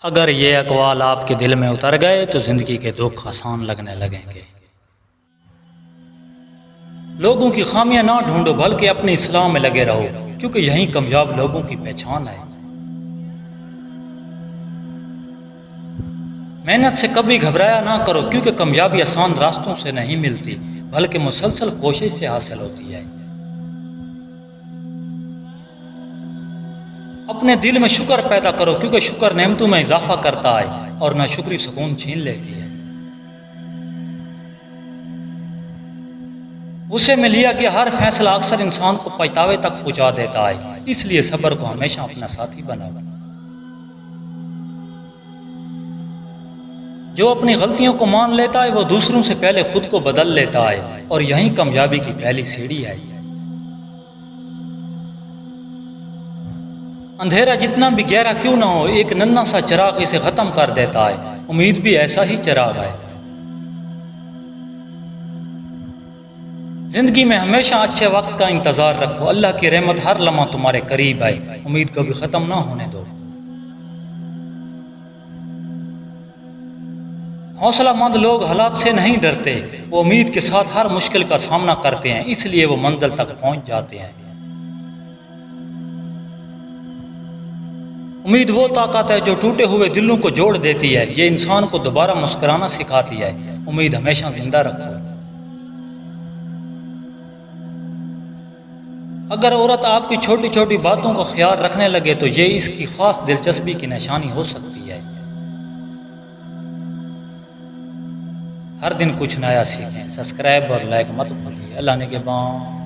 اگر یہ اقوال آپ کے دل میں اتر گئے تو زندگی کے دکھ آسان لگنے لگیں گے۔ لوگوں کی خامیاں نہ ڈھونڈو بلکہ اپنی اصلاح میں لگے رہو، کیونکہ یہی کامیاب لوگوں کی پہچان ہے۔ محنت سے کبھی گھبرایا نہ کرو، کیونکہ کامیابی آسان راستوں سے نہیں ملتی بلکہ مسلسل کوشش سے حاصل ہوتی ہے۔ اپنے دل میں شکر پیدا کرو، کیونکہ شکر نعمتوں میں اضافہ کرتا ہے اور ناشکری سکون چھین لیتی ہے۔ غصے میں لیا گیا ہر فیصلہ اکثر انسان کو پچھتاوے تک پہنچا دیتا ہے، اس لیے صبر کو ہمیشہ اپنا ساتھی بناؤ۔ جو اپنی غلطیوں کو مان لیتا ہے وہ دوسروں سے پہلے خود کو بدل لیتا ہے، اور یہی کامیابی کی پہلی سیڑھی ہے۔ اندھیرا جتنا بھی گہرا کیوں نہ ہو، ایک ننھا سا چراغ اسے ختم کر دیتا ہے۔ امید بھی ایسا ہی چراغ ہے۔ زندگی میں ہمیشہ اچھے وقت کا انتظار رکھو، اللہ کی رحمت ہر لمحہ تمہارے قریب ہے۔ امید کبھی ختم نہ ہونے دو۔ حوصلہ مند لوگ حالات سے نہیں ڈرتے، وہ امید کے ساتھ ہر مشکل کا سامنا کرتے ہیں، اس لیے وہ منزل تک پہنچ جاتے ہیں۔ امید وہ طاقت ہے جو ٹوٹے ہوئے دلوں کو جوڑ دیتی ہے، یہ انسان کو دوبارہ مسکرانا سکھاتی ہے۔ امید ہمیشہ زندہ رکھو۔ اگر عورت آپ کی چھوٹی چھوٹی باتوں کا خیال رکھنے لگے تو یہ اس کی خاص دلچسپی کی نشانی ہو سکتی ہے۔ ہر دن کچھ نیا سیکھیں، سبسکرائب اور لائک مت بھولیے۔ اللہ نگہبان۔